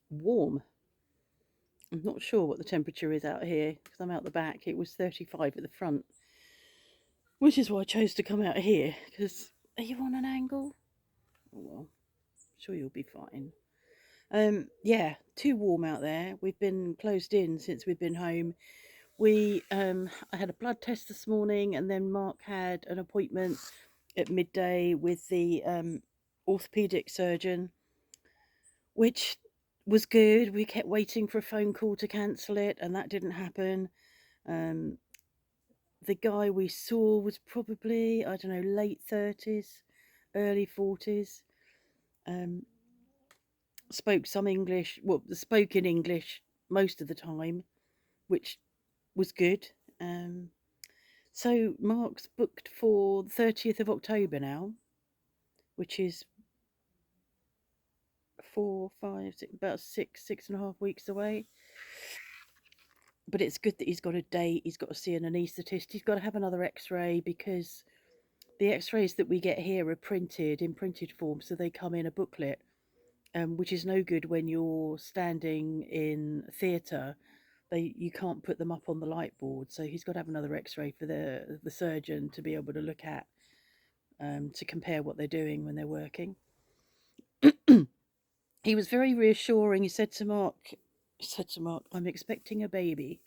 warm. I'm not sure what the temperature is out here because I'm out the back. It was 35 at the front, which is why I chose to come out here. Because are you on an angle? Oh, well, I'm sure you'll be fine. Yeah, too warm out there. We've been closed in since we've been home. I had a blood test this morning, and then Mark had an appointment at midday with the orthopedic surgeon, which was good. We kept waiting for a phone call to cancel it, and that didn't happen. Um, the guy we saw was probably, I don't know, late 30s, early 40s. Um, spoke some English, well, spoke in English most of the time, which was good. Um, so Mark's booked for the 30th of October now, which is 4, 5, 6, about 6.5 weeks away. But it's good that he's got a date. He's got to see an anaesthetist. He's got to have another X-ray because the X-rays that we get here are printed in printed form, so they come in a booklet, which is no good when you're standing in theatre. You can't put them up on the light board, so he's got to have another X-ray for the surgeon to be able to look at, to compare what they're doing when they're working. He was very reassuring. He said to Mark, I'm expecting a baby.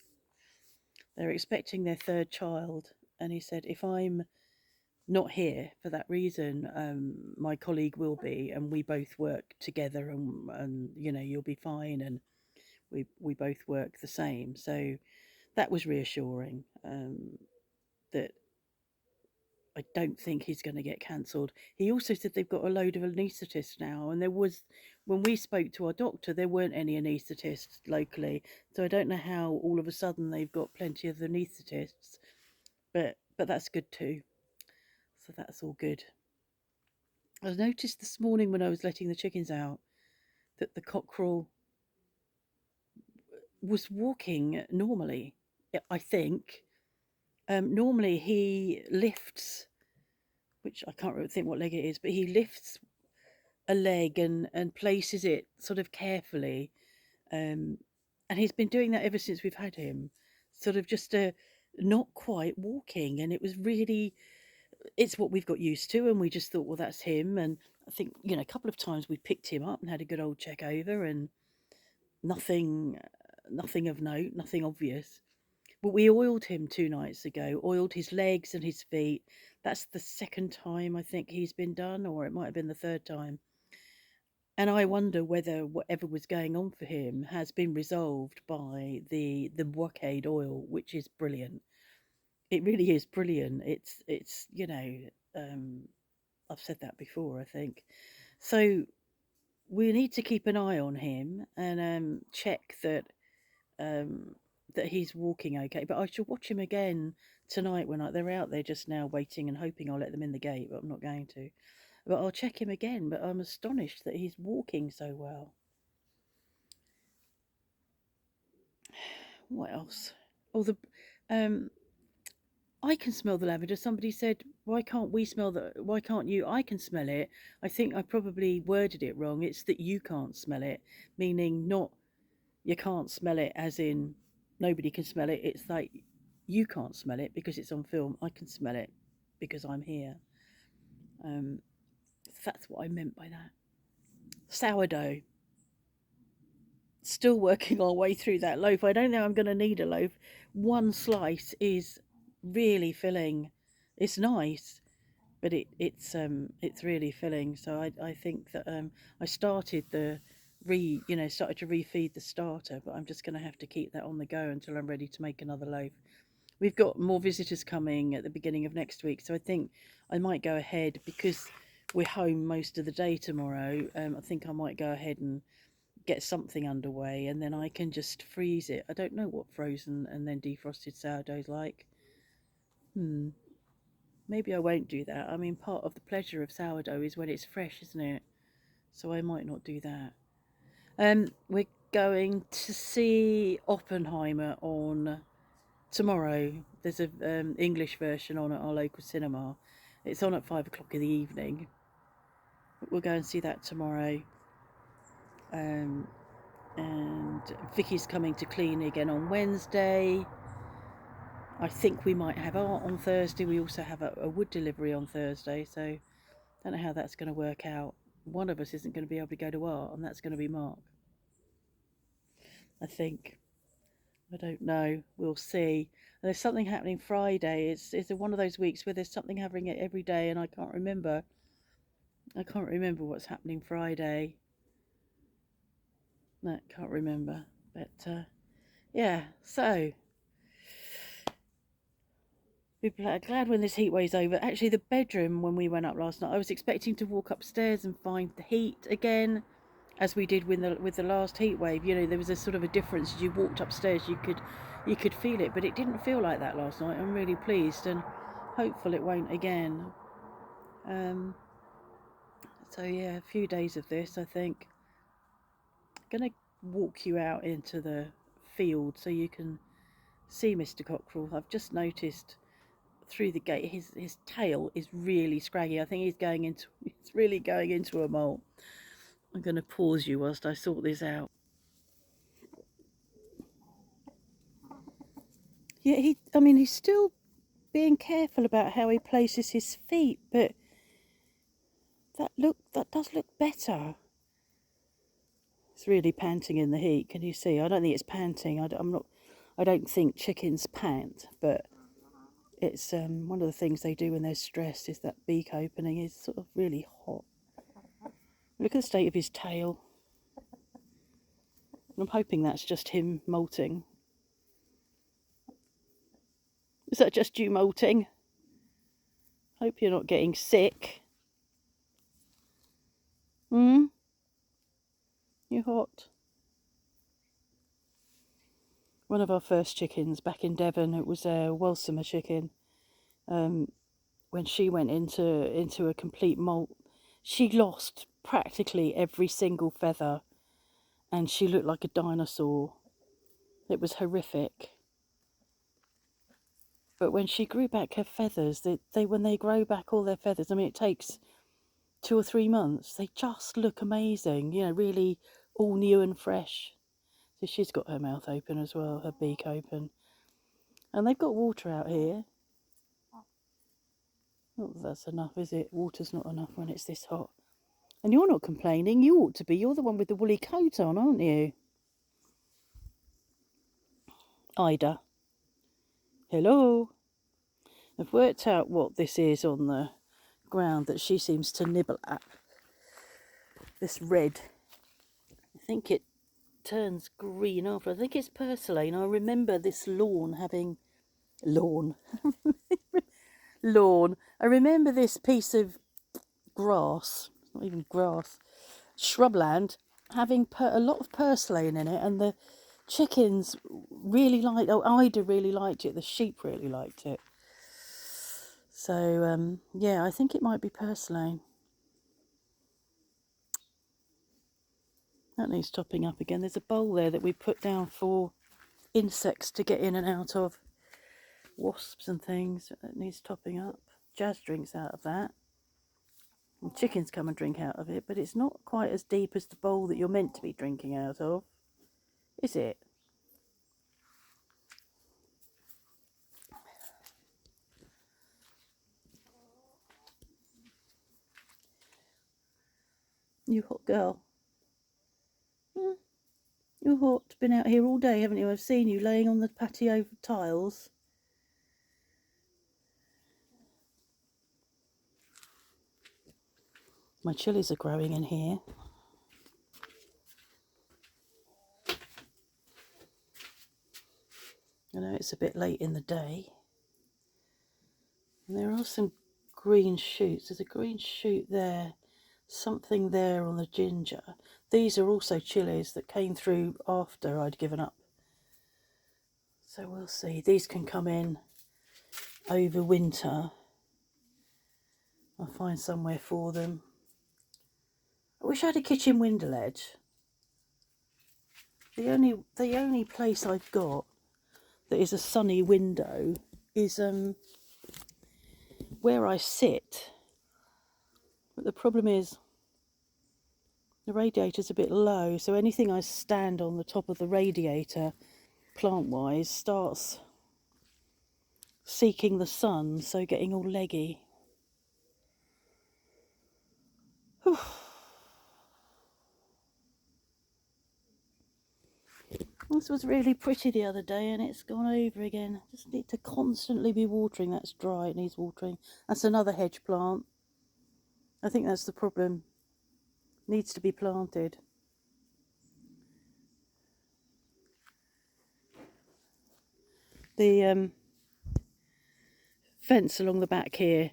They're expecting their third child. And he said, if I'm not here for that reason, my colleague will be, and we both work together, and you'll be fine. And we both work the same. So that was reassuring, that I don't think he's going to get cancelled. He also said they've got a load of anaesthetists now, and when we spoke to our doctor, there weren't any anaesthetists locally. So I don't know how all of a sudden they've got plenty of anaesthetists, but that's good too. So that's all good. I noticed this morning when I was letting the chickens out that the cockerel was walking normally. I think normally he lifts, which I can't really think what leg it is, but he lifts a leg and places it sort of carefully. Um, and he's been doing that ever since we've had him, sort of just not quite walking. And it was really, it's what we've got used to. And we just thought, well, that's him. And I think, a couple of times we picked him up and had a good old check over, and nothing, nothing of note, nothing obvious. But we oiled him 2 nights ago, oiled his legs and his feet. That's the second time I think he's been done, or it might have been the third time. And I wonder whether whatever was going on for him has been resolved by the Blockade oil, which is brilliant. It really is brilliant. Um, I've said that before, I think. So we need to keep an eye on him and check um, that he's walking okay. But I shall watch him again tonight when they're out there just now waiting and hoping I'll let them in the gate, but I'm not going to. But I'll check him again. But I'm astonished that he's walking so well. What else? Oh, the um, I can smell the lavender. Somebody said, "Why can't we smell the? Why can't you?" I can smell it. I think I probably worded it wrong. It's that you can't smell it, meaning not you can't smell it as in nobody can smell it. It's like you can't smell it because it's on film. I can smell it because I'm here. Um, that's what I meant by that. Sourdough. Still working our way through that loaf. I don't know I'm going to need a loaf. One slice is really filling. It's nice, but it's really filling. So I think that I started started to refeed the starter, but I'm just going to have to keep that on the go until I'm ready to make another loaf. We've got more visitors coming at the beginning of next week, so I think I might go ahead because we're home most of the day tomorrow. I think I might go ahead and get something underway, and then I can just freeze it. I don't know what frozen and then defrosted sourdough's like. Hmm. Maybe I won't do that. I mean, part of the pleasure of sourdough is when it's fresh, isn't it? So I might not do that. We're going to see Oppenheimer on tomorrow. There's a English version on at our local cinema. It's on at 5 o'clock in the evening. We'll go and see that tomorrow. Um, Vicky's coming to clean again on Wednesday. I think we might have art on Thursday. We also have a wood delivery on Thursday, so don't know how that's going to work out. One of us isn't going to be able to go to art, and that's going to be Mark, I think. I don't know. We'll see. And there's something happening Friday. It's one of those weeks where there's something happening every day, and I can't remember. I can't remember what's happening Friday. No, can't remember. But yeah, so be glad when this heat wave's over. Actually, the bedroom when we went up last night, I was expecting to walk upstairs and find the heat again, as we did with the last heat wave. You know, there was a sort of a difference. As you walked upstairs, you could feel it, but it didn't feel like that last night. I'm really pleased, and hopeful it won't again. So yeah, a few days of this, I think. I'm gonna walk you out into the field so you can see Mr. Cockerel. I've just noticed through the gate his tail is really scraggy. I think he's really going into a mole. I'm going to pause you whilst I sort this out. Yeah, he's still being careful about how he places his feet, but that does look better. It's really panting in the heat. Can you see? I don't think it's panting. I don't think chickens pant, but it's one of the things they do when they're stressed is that beak opening is sort of really hot. Look at the state of his tail. I'm hoping that's just him molting. Is that just you molting? Hope you're not getting sick. You hot? One of our first chickens back in Devon, it was a Welsomer chicken. When she went into a complete molt, she lost practically every single feather, and she looked like a dinosaur. It was horrific. But when she grew back her feathers, when they grow back all their feathers, I mean, it takes 2 or 3 months. They just look amazing, you know, really all new and fresh. So she's got her mouth open as well, her beak open. And they've got water out here. Not that that's enough, is it? Water's not enough when it's this hot. And you're not complaining. You ought to be. You're the one with the woolly coat on, aren't you? Ida. Hello. I've worked out what this is on the ground that she seems to nibble at. This red. I think it turns green after. I think it's purslane. I remember this lawn having... Lawn. Lawn. I remember this piece of grass, not even grass, shrubland, having a lot of purslane in it, and the chickens really liked, Ida really liked it, the sheep really liked it. So, yeah, I think it might be purslane. That needs topping up again. There's a bowl there that we put down for insects to get in and out of, wasps and things. That needs topping up. Jazz drinks out of that. And chickens come and drink out of it, but it's not quite as deep as the bowl that you're meant to be drinking out of, is it? You hot girl. You're hot. Been out here all day, haven't you? I've seen you laying on the patio tiles. My chilies are growing in here. I know it's a bit late in the day. And there are some green shoots. There's a green shoot there. Something there on the ginger. These are also chilies that came through after I'd given up. So we'll see. These can come in over winter. I'll find somewhere for them. I wish I had a kitchen window ledge. The only place I've got that is a sunny window is where I sit. But the problem is The radiator's a bit low, so anything I stand on the top of the radiator, plant-wise, starts seeking the sun, so getting all leggy. This was really pretty the other day and it's gone over again. Just need to constantly be watering. That's dry, it needs watering. That's another hedge plant. I think that's the problem. Needs to be planted. The fence along the back here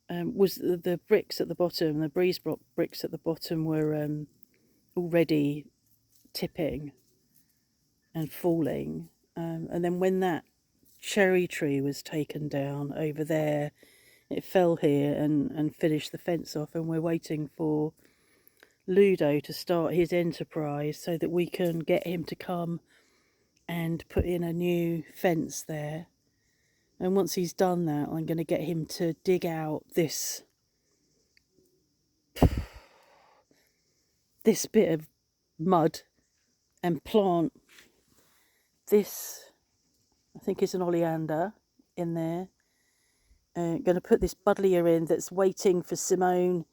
was the bricks at the bottom, the breeze block bricks at the bottom were already tipping and falling. And then when that cherry tree was taken down over there, it fell here and finished the fence off, and we're waiting for Ludo to start his enterprise so that we can get him to come and put in a new fence there. And once he's done that, I'm going to get him to dig out this bit of mud and plant this, I think is an oleander, in there. Going to put this buddleia in that's waiting for Simone.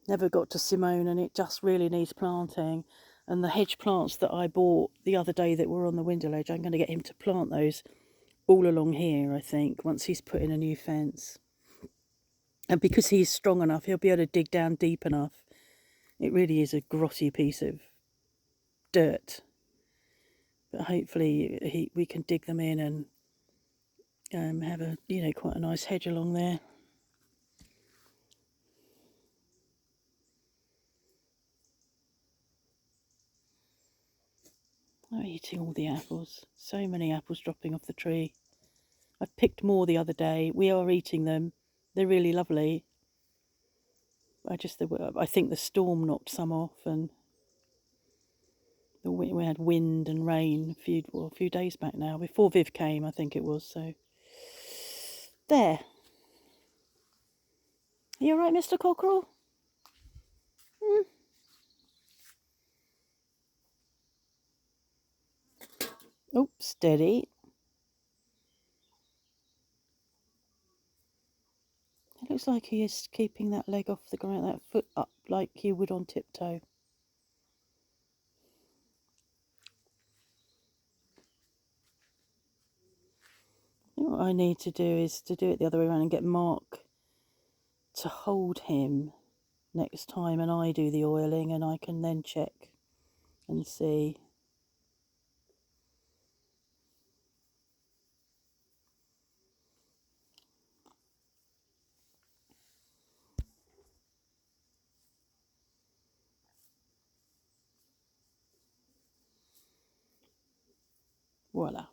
Never got to Simone and it just really needs planting. And the hedge plants that I bought the other day that were on the window ledge, I'm going to get him to plant those all along here, I think, once he's put in a new fence. And because he's strong enough, he'll be able to dig down deep enough. It really is a grotty piece of dirt. But hopefully we can dig them in and have a, quite a nice hedge along there. I'm eating all the apples. So many apples dropping off the tree. I picked more the other day. We are eating them. They're really lovely. I think the storm knocked some off, and we had wind and rain a few days back now, before Viv came, I think it was. So there. Are you all right, Mr. Cockerel? Oh, steady. It looks like he is keeping that leg off the ground, that foot up like you would on tiptoe. What I need to do is to do it the other way around and get Mark to hold him next time and I do the oiling, and I can then check and see. Voila.